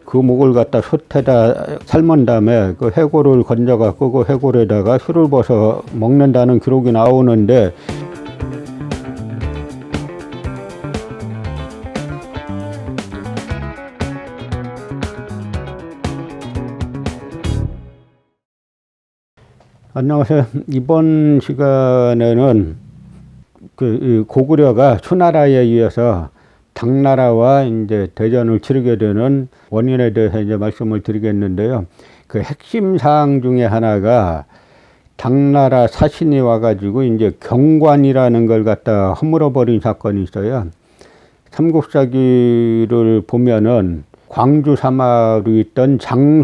그 목을 갖다 솥에다 삶은 다음에 그 해골을 건져갖고 그 해골에다가 술을 벗어 먹는다는 기록이 나오는데, 안녕하세요. 이번 시간에는 이 고구려가 수나라에 의해서 당나라와 이제 대전을 치르게 되는 원인에 대해서 이제 말씀을 드리겠는데요. 그 핵심 사항 중에 하나가 당나라 사신이 와가지고 이제 경관이라는 걸 갖다 허물어 버린 사건이 있어요. 삼국사기를 보면은 광주 사마로 있던 장손사라는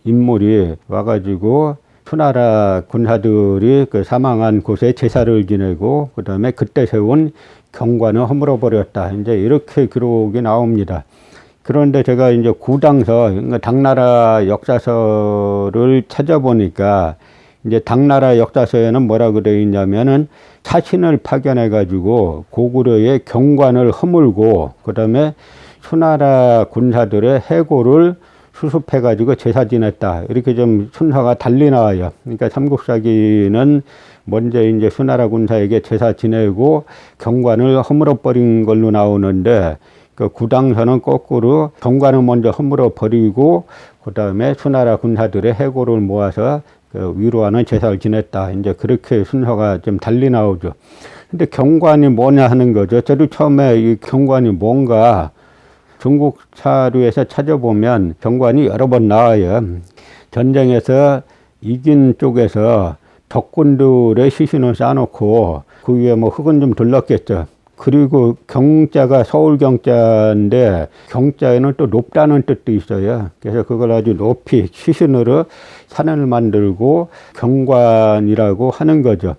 인물이 와가지고 수나라 군사들이 그 사망한 곳에 제사를 지내고 그 다음에 그때 세운 경관을 허물어 버렸다. 이제 이렇게 기록이 나옵니다. 그런데 제가 이제 구당서, 그러니까 당나라 역사서를 찾아보니까 이제 당나라 역사서에는 뭐라고 되어 있냐면은 사신을 파견해 가지고 고구려의 경관을 허물고 그 다음에 수나라 군사들의 해골을 수습해 가지고 제사 지냈다. 이렇게 좀 순서가 달리 나와요. 그러니까 삼국사기는 먼저 이제 수나라 군사에게 제사 지내고 경관을 허물어 버린 걸로 나오는데, 그 구당서는 거꾸로 경관을 먼저 허물어 버리고 그 다음에 수나라 군사들의 해골을 모아서 그 위로하는 제사를 지냈다. 이제 그렇게 순서가 좀 달리 나오죠. 근데 경관이 뭐냐 하는 거죠. 저도 처음에 이 경관이 뭔가 중국 사료에서 찾아보면 경관이 여러 번 나와요. 전쟁에서 이긴 쪽에서 적군들의 시신을 쌓아놓고 그 위에 뭐 흙은 좀 둘렀겠죠. 그리고 경자가 서울 경자인데 경자에는 또 높다는 뜻도 있어요. 그래서 그걸 아주 높이 시신으로 산을 만들고 경관이라고 하는 거죠.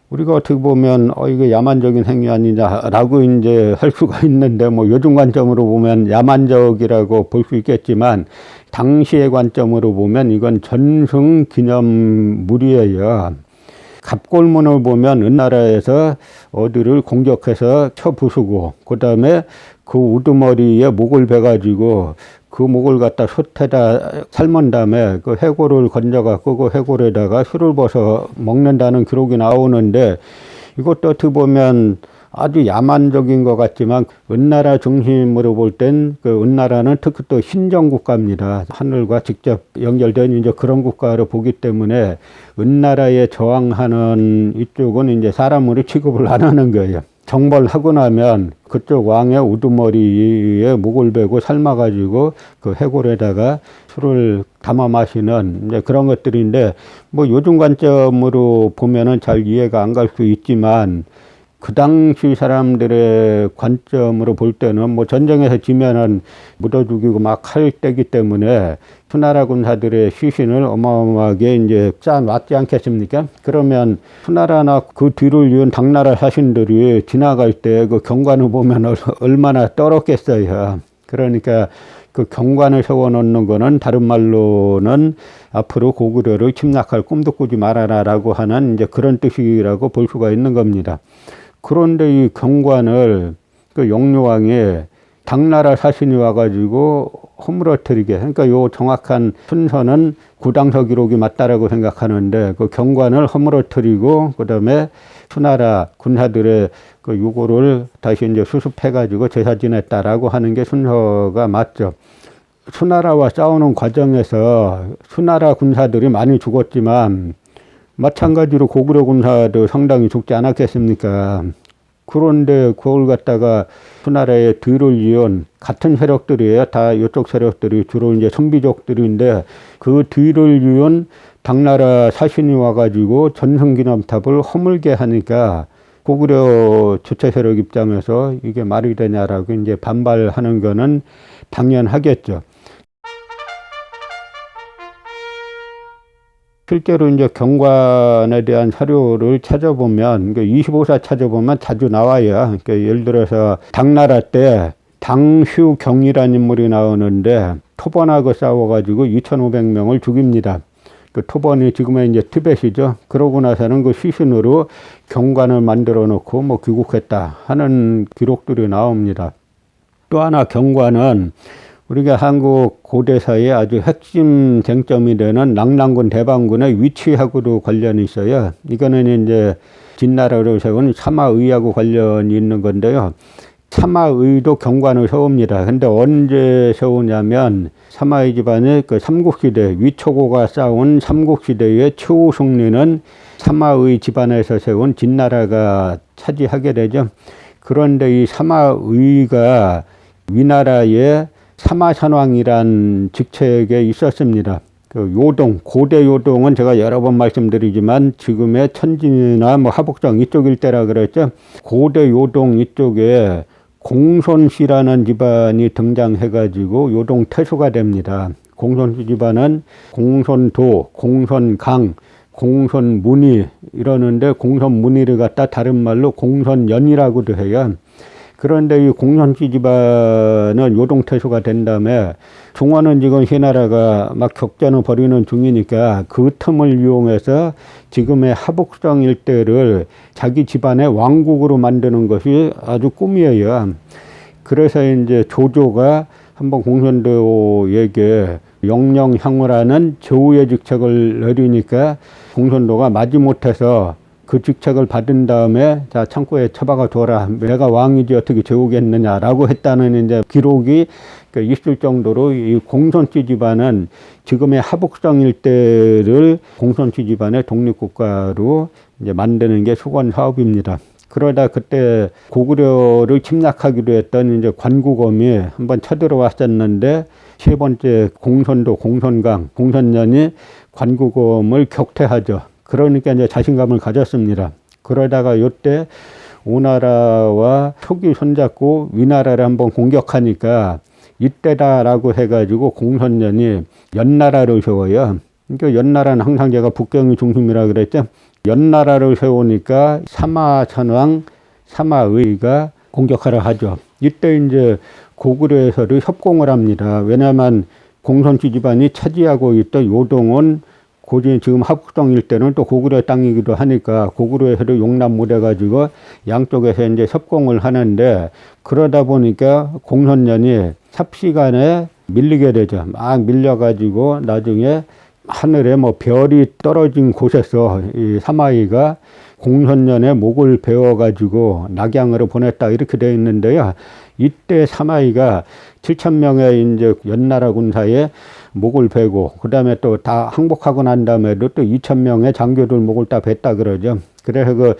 우리가 어떻게 보면 이게 야만적인 행위 아니냐라고 이제 할 수가 있는데, 뭐 요즘 관점으로 보면 야만적이라고 볼 수 있겠지만 당시의 관점으로 보면 이건 전승 기념물이에요. 갑골문을 보면 은나라에서 어디를 공격해서 쳐 부수고 그 다음에 그 우두머리에 목을 베가지고 그 목을 갖다 솥에다 삶은 다음에 그 해골을 건져갖고 그 해골에다가 술을 벗어 먹는다는 기록이 나오는데, 이것도 어떻게 보면 아주 야만적인 것 같지만 은나라 중심으로 볼 땐 그 은나라는 특히 또 신정국가입니다. 하늘과 직접 연결된 이제 그런 국가로 보기 때문에 은나라에 저항하는 이쪽은 이제 사람으로 취급을 안 하는 거예요. 정벌하고 나면 그쪽 왕의 우두머리에 목을 베고 삶아가지고 그 해골에다가 술을 담아 마시는 이제 그런 것들인데, 뭐 요즘 관점으로 보면은 잘 이해가 안 갈 수 있지만 그 당시 사람들의 관점으로 볼 때는 뭐 전쟁에서 지면은 묻어 죽이고 막 할 때기 때문에 수나라 군사들의 시신을 어마어마하게 이제 쌓아놨지 않겠습니까? 그러면 수나라나 그 뒤를 이은 당나라 사신들이 지나갈 때 그 경관을 보면 얼마나 떨었겠어요. 그러니까 그 경관을 세워놓는 거는 다른 말로는 앞으로 고구려를 침략할 꿈도 꾸지 말아라라고 하는 이제 그런 뜻이라고 볼 수가 있는 겁니다. 그런데 이 경관을 그 영유왕이 당나라 사신이 와가지고 허물어뜨리게, 그러니까 요 정확한 순서는 구당서 기록이 맞다라고 생각하는데, 그 경관을 허물어뜨리고 그 다음에 수나라 군사들의 그 유고를 다시 이제 수습해가지고 제사 지냈다라고 하는 게 순서가 맞죠. 수나라와 싸우는 과정에서 수나라 군사들이 많이 죽었지만 마찬가지로 고구려 군사도 상당히 죽지 않았겠습니까? 그런데 그걸 갖다가 수나라의 뒤를 이은 같은 세력들이에요. 다 이쪽 세력들이 주로 이제 성비족들인데, 그 뒤를 이은 당나라 사신이 와가지고 전승기념탑을 허물게 하니까 고구려 주체 세력 입장에서 이게 말이 되냐라고 이제 반발하는 거는 당연하겠죠. 실제로 이제 경관에 대한 사료를 찾아보면, 25사 찾아보면 자주 나와요. 그러니까 예를 들어서 당나라 때 당휴경이라는 인물이 나오는데 토번하고 싸워가지고 2,500명을 죽입니다. 그 토번이 지금의 이제 티벳이죠. 그러고 나서는 그 시신으로 경관을 만들어 놓고 뭐 귀국했다 하는 기록들이 나옵니다. 또 하나 경관은 우리가 한국 고대사의 아주 핵심 쟁점이 되는 낙랑군 대방군의 위치하고도 관련이 있어요. 이거는 이제 진나라로 세운 사마의하고 관련이 있는 건데요. 사마의도 경관을 세웁니다. 근데 언제 세우냐면 사마의 집안의 그 삼국시대 위초고가 싸운 삼국시대의 최후 승리는 사마의 집안에서 세운 진나라가 차지하게 되죠. 그런데 이 사마의가 위나라의 사마천왕이란 직책에 있었습니다. 그 요동, 고대 요동은 제가 여러 번 말씀드리지만 지금의 천진이나 뭐 하북정 이쪽 일대라 그랬죠. 고대 요동 이쪽에 공손씨라는 집안이 등장해가지고 요동 태수가 됩니다. 공손씨 집안은 공손도, 공손강, 공손문희 이러는데 공손문희를 갖다 다른 말로 공손연이라고도 해요. 그런데 이 공손씨 집안은 요동태수가 된 다음에 중원은 지금 해나라가 막 격전을 벌이는 중이니까 그 틈을 이용해서 지금의 하북성 일대를 자기 집안의 왕국으로 만드는 것이 아주 꿈이에요. 그래서 이제 조조가 한번 공손도에게 영령향후라는 제후의 직책을 내리니까 공손도가 마지못해서 그 직책을 받은 다음에 자 창고에 처박아 둬라. 내가 왕이지 어떻게 재우겠느냐라고 했다는 이제 기록이 있을 정도로 이 공손씨 집안은 지금의 하북성 일대를 공손씨 집안의 독립국가로 이제 만드는 게 수건 사업입니다. 그러다 그때 고구려를 침략하기로 했던 이제 관구검이 한번 쳐들어왔었는데 세 번째 공손도, 공손강, 공손년이 관구검을 격퇴하죠. 그러니까 이제 자신감을 가졌습니다. 그러다가 이때 오나라와 속이 손잡고 위나라를 한번 공격하니까 이때다라고 해가지고 공손년이 연나라를 세워요. 그러니까 연나라는 항상 제가 북경이 중심이라 그랬죠. 연나라를 세우니까 사마천왕, 사마의가 공격하려 하죠. 이때 이제 고구려에서도 협공을 합니다. 왜냐하면 공손씨 집안이 차지하고 있던 요동은 고지 지금 하북성 일대는 또 고구려 땅이기도 하니까 고구려에서도 용납 못해가지고 양쪽에서 이제 협공을 하는데 그러다 보니까 공손년이 삽시간에 밀리게 되죠. 막 밀려가지고 나중에 하늘에 뭐 별이 떨어진 곳에서 이 사마이가 공손년의 목을 베어가지고 낙양으로 보냈다 이렇게 되어 있는데요. 이때 사마이가 7,000명의 이제 연나라 군사에 목을 베고 그 다음에 또 다 항복하고 난 다음에도 또 2,000명의 장교들 목을 다 뱄다 그러죠. 그래서 그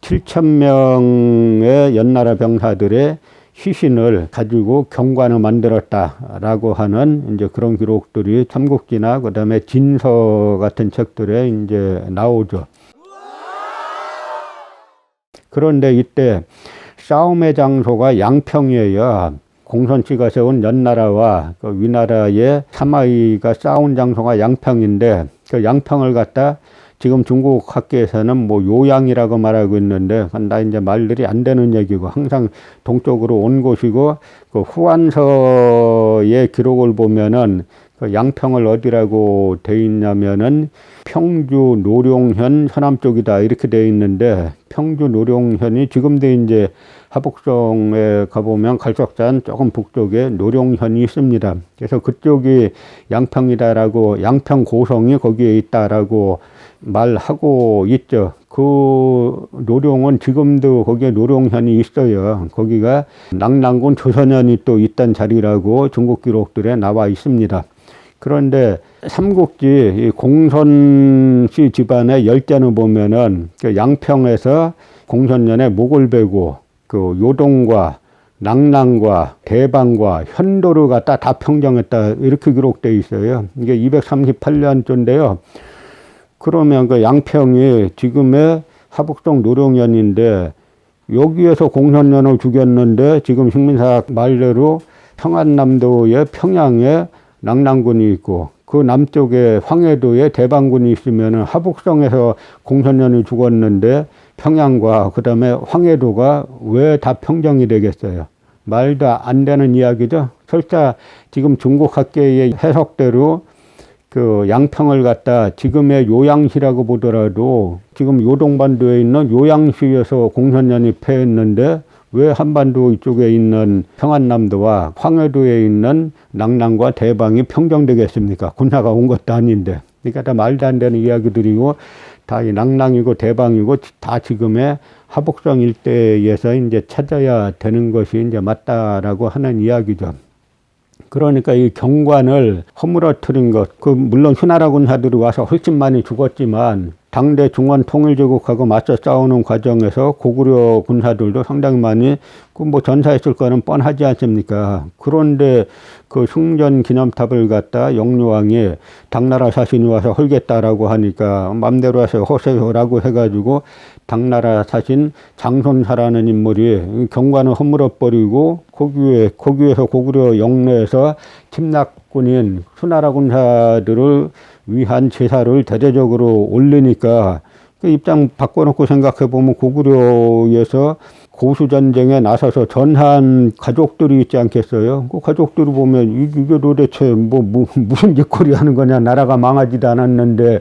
7,000명의 연나라 병사들의 시신을 가지고 경관을 만들었다라고 하는 이제 그런 기록들이 삼국지나 그 다음에 진서 같은 책들에 이제 나오죠. 그런데 이때 싸움의 장소가 양평이에요. 공손씨가 세운 연나라와 그 위나라의 사마이가 싸운 장소가 양평인데 그 양평을 갖다 지금 중국 학계에서는 뭐 요양이라고 말하고 있는데 나 이제 말들이 안 되는 얘기고 항상 동쪽으로 온 곳이고 그 후한서의 기록을 보면은 그 양평을 어디라고 돼 있냐면은 평주 노룡현 서남 쪽이다 이렇게 돼 있는데 평주 노룡현이 지금도 이제 하북성에 가보면 갈석산 조금 북쪽에 노룡현이 있습니다. 그래서 그쪽이 양평이다라고 양평 고성이 거기에 있다라고 말하고 있죠. 그 노룡은 지금도 거기에 노룡현이 있어요. 거기가 낙랑군 조선현이 또 있던 자리라고 중국 기록들에 나와 있습니다. 그런데 삼국지 공손씨 집안의 열전을 보면은 그 양평에서 공손년의 목을 베고 그 요동과 낙랑과 대방과 현도를 갖다 다 평정했다 이렇게 기록되어 있어요. 이게 238년도인데요. 그러면 그 양평이 지금의 하북성 노룡현인데 여기에서 공손년을 죽였는데 지금 식민사 말대로 평안남도의 평양에 낙랑군이 있고 그 남쪽에 황해도에 대방군이 있으면 하북성에서 공손년이 죽었는데 평양과 그 다음에 황해도가 왜 다 평정이 되겠어요? 말도 안 되는 이야기죠. 설사 지금 중국 학계의 해석대로 그 양평을 갖다 지금의 요양시라고 보더라도 지금 요동반도에 있는 요양시에서 공손년이 패했는데 왜 한반도 이쪽에 있는 평안남도와 황해도에 있는 낙랑과 대방이 평정되겠습니까? 군사가 온 것도 아닌데. 그러니까 다 말도 안 되는 이야기들이고, 다 이 낙랑이고 대방이고, 다 지금의 하복성 일대에서 이제 찾아야 되는 것이 이제 맞다라고 하는 이야기죠. 그러니까 이 경관을 허물어뜨린 것, 물론 수나라 군사들이 와서 훨씬 많이 죽었지만, 당대 중원 통일제국하고 맞서 싸우는 과정에서 고구려 군사들도 상당히 많이 전사했을 거는 뻔하지 않습니까? 그런데 그 숭전 기념탑을 갖다 영유왕이 당나라 사신이 와서 헐겠다라고 하니까 맘대로 와서 허세요라고 해가지고 당나라 사신 장손사라는 인물이 경관을 허물어버리고 거기에서 고구려 영내에서 침략군인 수나라 군사들을 위한 제사를 대대적으로 올리니까 그 입장 바꿔놓고 생각해보면 고구려에서 고수전쟁에 나서서 전한 가족들이 있지 않겠어요? 그 가족들이 보면 이게 도대체 무슨 짓거리 하는 거냐. 나라가 망하지도 않았는데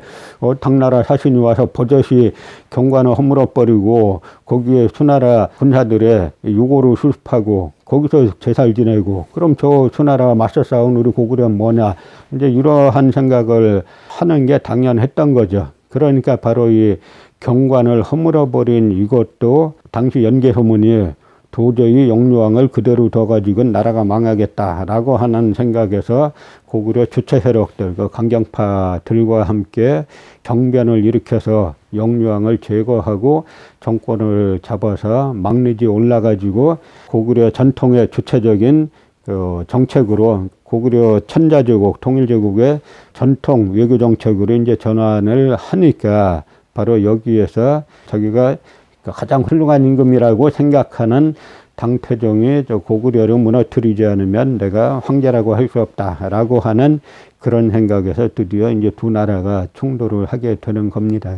당나라 사신이 와서 버젓이 경관을 허물어버리고 거기에 수나라 군사들의 유고를 수습하고 거기서 제사를 지내고 그럼 저 수나라와 맞서 싸운 우리 고구려는 뭐냐. 이제 이러한 생각을 하는 게 당연했던 거죠. 그러니까 바로 이 경관을 허물어버린 이것도 당시 연개소문이 도저히 영유왕을 그대로 둬가지고는 나라가 망하겠다라고 하는 생각에서 고구려 주체 세력들, 그 강경파들과 함께 경변을 일으켜서 영유왕을 제거하고 정권을 잡아서 막리지 올라가지고 고구려 전통의 주체적인 그 정책으로 고구려 천자제국, 통일제국의 전통 외교 정책으로 이제 전환을 하니까 바로 여기에서 자기가 가장 훌륭한 임금이라고 생각하는 당태종이 저 고구려를 무너뜨리지 않으면 내가 황제라고 할 수 없다라고 하는 그런 생각에서 드디어 이제 두 나라가 충돌을 하게 되는 겁니다.